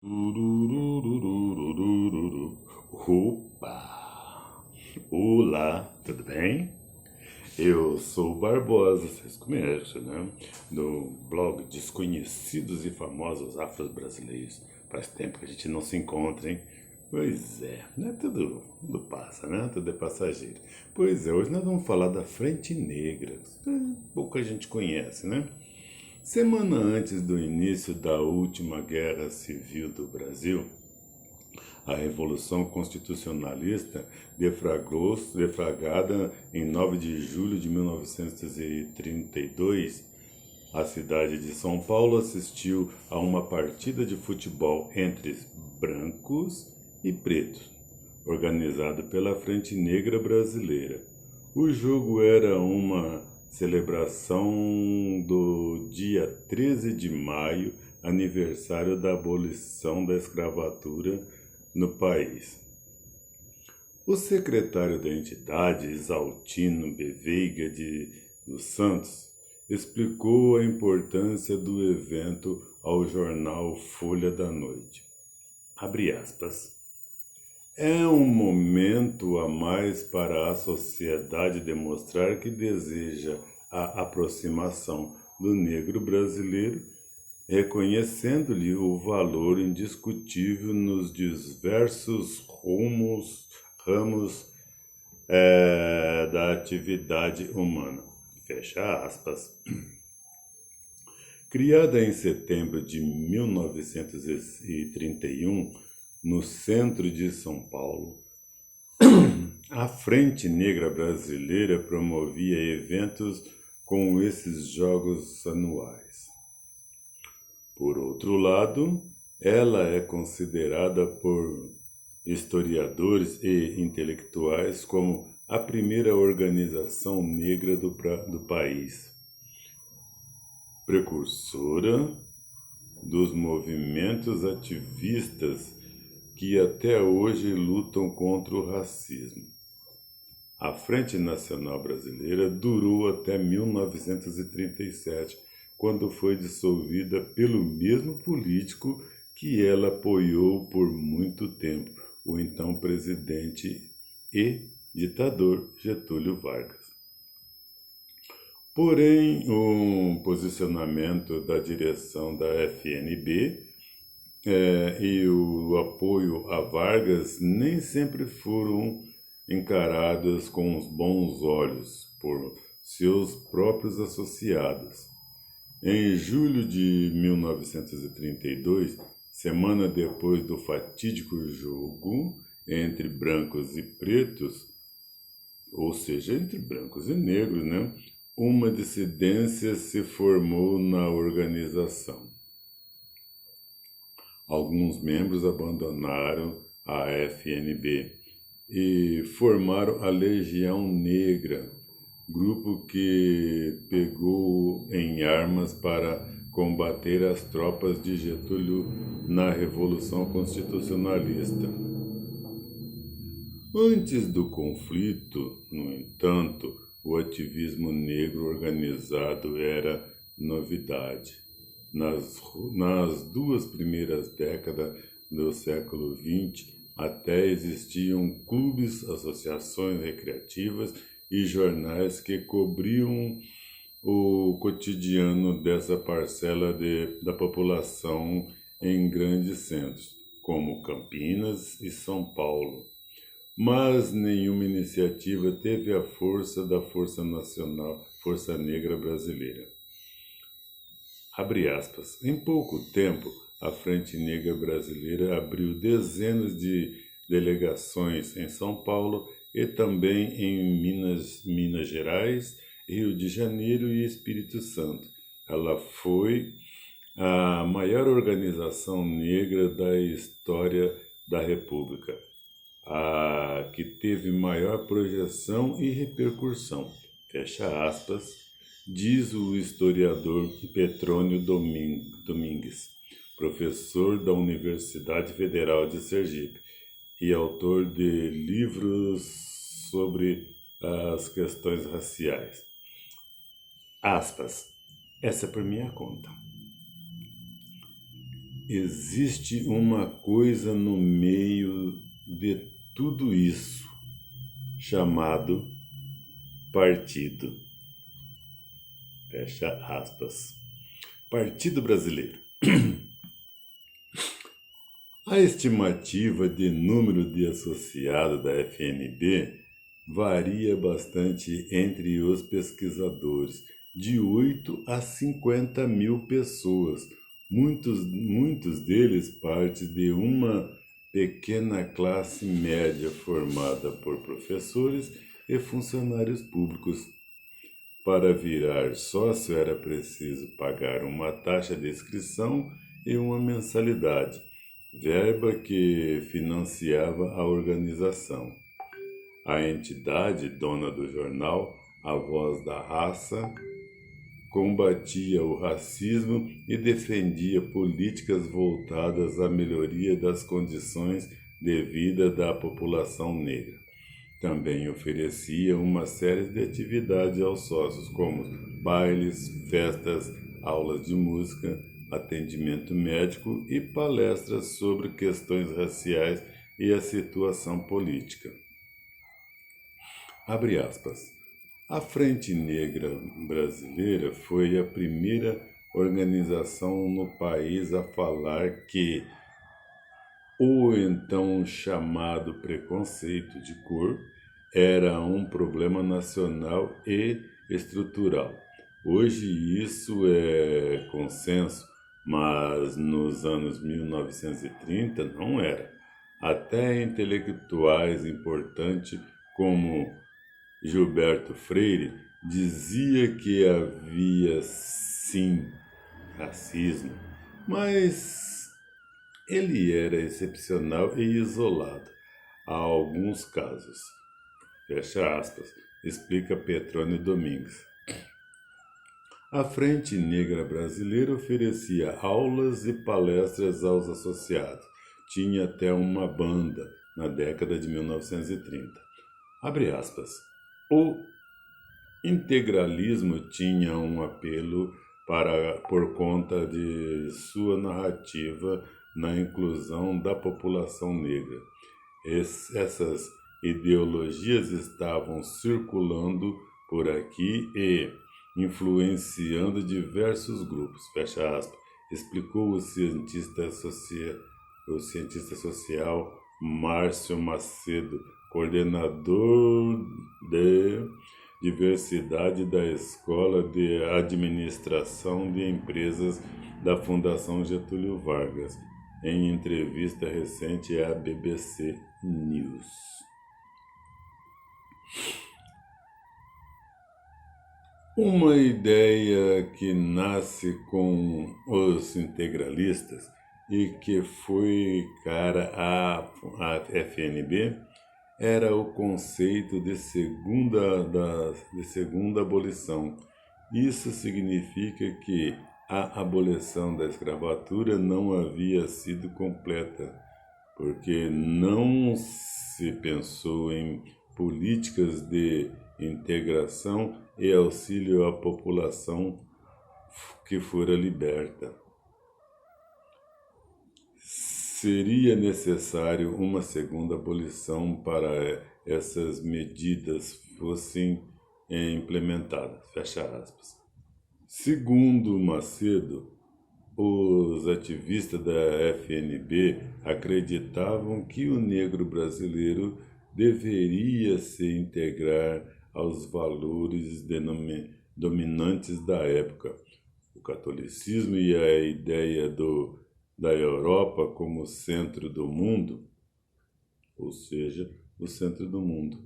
Turururururururu. Opa! Olá, tudo bem? Eu sou o Barbosa, vocês conhecem, né? Do blog Desconhecidos e Famosos Afros Brasileiros. Faz tempo que a gente não se encontra, hein? Pois é, né? Tudo passa, né? Tudo é passageiro. Pois é, hoje nós vamos falar da Frente Negra. Pouca gente conhece, né? Semana antes do início da última guerra civil do Brasil, a Revolução Constitucionalista deflagrada em 9 de julho de 1932, a cidade de São Paulo assistiu a uma partida de futebol entre brancos e pretos, organizado pela Frente Negra Brasileira. O jogo era uma celebração do dia 13 de maio, aniversário da abolição da escravatura no país. O secretário da entidade, Exaltino Beveiga dos Santos, explicou a importância do evento ao jornal Folha da Noite. Abre aspas. É um momento a mais para a sociedade demonstrar que deseja a aproximação do negro brasileiro, reconhecendo-lhe o valor indiscutível nos diversos ramos da atividade humana. Fecha aspas. Criada em setembro de 1931, no centro de São Paulo, a Frente Negra Brasileira promovia eventos como esses jogos anuais. Por outro lado, ela é considerada por historiadores e intelectuais como a primeira organização negra do país, precursora dos movimentos ativistas que até hoje lutam contra o racismo. A Frente Nacional Brasileira durou até 1937, quando foi dissolvida pelo mesmo político que ela apoiou por muito tempo, o então presidente e ditador Getúlio Vargas. Porém, o posicionamento da direção da FNB e o apoio a Vargas nem sempre foram encarados com os bons olhos por seus próprios associados. Em julho de 1932, semana depois do fatídico jogo entre brancos e pretos, ou seja, entre brancos e negros, né? Uma dissidência se formou na organização. Alguns membros abandonaram a FNB e formaram a Legião Negra, grupo que pegou em armas para combater as tropas de Getúlio na Revolução Constitucionalista. Antes do conflito, no entanto, o ativismo negro organizado era novidade. Nas duas primeiras décadas do século XX, até existiam clubes, associações recreativas e jornais que cobriam o cotidiano dessa parcela da população em grandes centros, como Campinas e São Paulo. Mas nenhuma iniciativa teve a força da Força Nacional, Força Negra Brasileira. Abre aspas. Em pouco tempo, a Frente Negra Brasileira abriu dezenas de delegações em São Paulo e também em Minas Gerais, Rio de Janeiro e Espírito Santo. Ela foi a maior organização negra da história da República, a que teve maior projeção e repercussão. Fecha aspas, diz o historiador Petrônio Domingues, professor da Universidade Federal de Sergipe e autor de livros sobre as questões raciais. Aspas, essa é por minha conta. existe uma coisa no meio de tudo isso, chamado partido. Fecha aspas. Partido Brasileiro. A estimativa de número de associados da FNB varia bastante entre os pesquisadores, de 8 a 50 mil pessoas. Muitos deles parte de uma pequena classe média formada por professores e funcionários públicos. Para virar sócio era preciso pagar uma taxa de inscrição e uma mensalidade, verba que financiava a organização. A entidade, dona do jornal A Voz da Raça, combatia o racismo e defendia políticas voltadas à melhoria das condições de vida da população negra. Também oferecia uma série de atividades aos sócios, como bailes, festas, aulas de música, atendimento médico e palestras sobre questões raciais e a situação política. Abre aspas. A Frente Negra Brasileira foi a primeira organização no país a falar que o então chamado preconceito de cor era um problema nacional e estrutural. Hoje isso é consenso, mas nos anos 1930 não era. Até intelectuais importantes como Gilberto Freire dizia que havia sim racismo, mas ele era excepcional e isolado. Há alguns casos. Fecha aspas, explica Petrônio Domingues. A Frente Negra Brasileira oferecia aulas e palestras aos associados. Tinha até uma banda na década de 1930. Abre aspas. O integralismo tinha um apelo por conta de sua narrativa na inclusão da população negra. Essas ideologias estavam circulando por aqui e influenciando diversos grupos, fecha aspas, explicou o cientista social Márcio Macedo, coordenador de diversidade da Escola de Administração de Empresas da Fundação Getúlio Vargas, em entrevista recente à BBC News. Uma ideia que nasce com os integralistas e que foi cara à FNB era o conceito de segunda abolição. Isso significa que a abolição da escravatura não havia sido completa, porque não se pensou em políticas de integração e auxílio à população que fora liberta. Seria necessário uma segunda abolição para essas medidas fossem implementadas. Fecha aspas. Segundo Macedo, os ativistas da FNB acreditavam que o negro brasileiro deveria se integrar aos valores dominantes da época, o catolicismo e a ideia da Europa como centro do mundo, ou seja, o centro do mundo.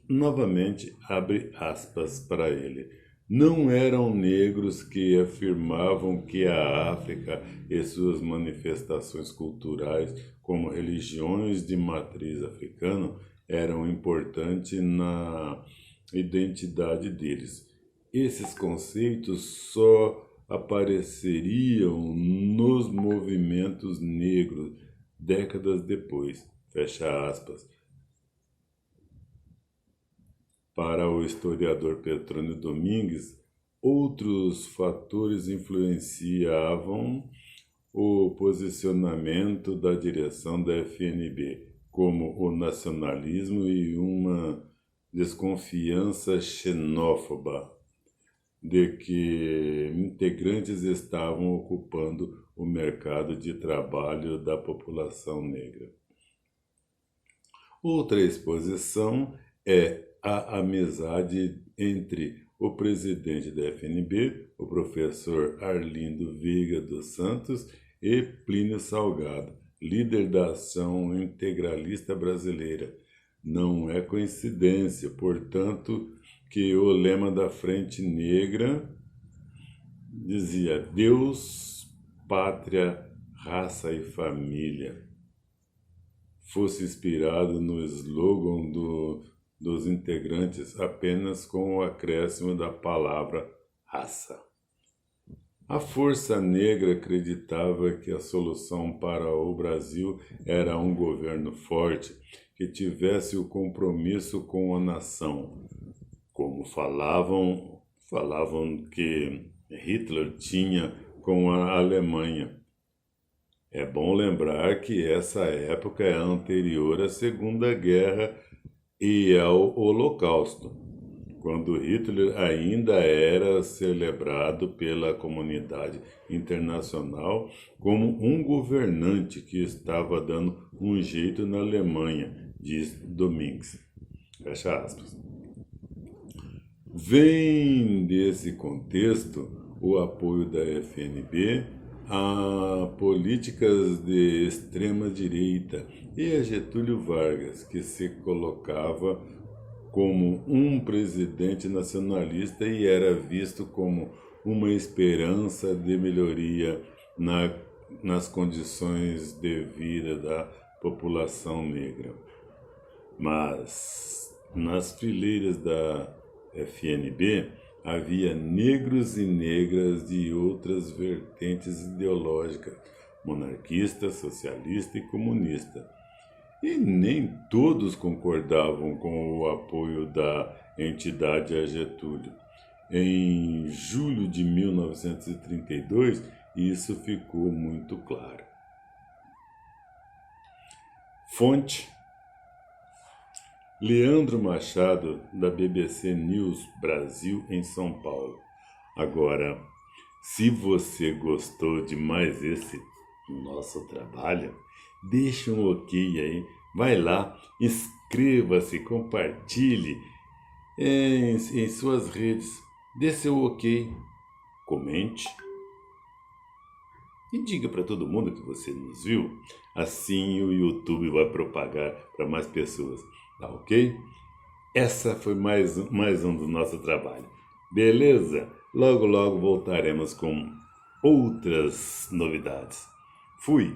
Novamente, abre aspas para ele. Não eram negros que afirmavam que a África e suas manifestações culturais, como religiões de matriz africana, eram importantes na identidade deles. Esses conceitos só apareceriam nos movimentos negros décadas depois. Fecha aspas. Para o historiador Petrônio Domingues, outros fatores influenciavam o posicionamento da direção da FNB como o nacionalismo e uma desconfiança xenófoba de que integrantes estavam ocupando o mercado de trabalho da população negra. Outra exposição é a amizade entre o presidente da FNB, o professor Arlindo Veiga dos Santos, e Plínio Salgado, líder da Ação Integralista Brasileira. Não é coincidência, portanto, que o lema da Frente Negra dizia Deus, Pátria, Raça e Família. Fosse inspirado no slogan dos integrantes apenas com o acréscimo da palavra raça. A Força Negra acreditava que a solução para o Brasil era um governo forte que tivesse o compromisso com a nação, como falavam que Hitler tinha com a Alemanha. É bom lembrar que essa época é anterior à Segunda Guerra e ao Holocausto, quando Hitler ainda era celebrado pela comunidade internacional como um governante que estava dando um jeito na Alemanha, diz Domingues. Fecha aspas. Vem desse contexto o apoio da FNB a políticas de extrema-direita e a Getúlio Vargas, que se colocava como um presidente nacionalista e era visto como uma esperança de melhoria nas condições de vida da população negra. Mas nas fileiras da FNB havia negros e negras de outras vertentes ideológicas, monarquista, socialista e comunista. E nem todos concordavam com o apoio da entidade a Getúlio. Em julho de 1932, isso ficou muito claro. Fonte: Leandro Machado, da BBC News Brasil, em São Paulo. Agora, se você gostou de mais esse nosso trabalho, deixa um ok aí, vai lá, inscreva-se, compartilhe em suas redes, dê seu ok, comente e diga para todo mundo que você nos viu. Assim o YouTube vai propagar para mais pessoas, tá ok? Essa foi mais um do nosso trabalho, beleza? Logo, logo voltaremos com outras novidades. Fui!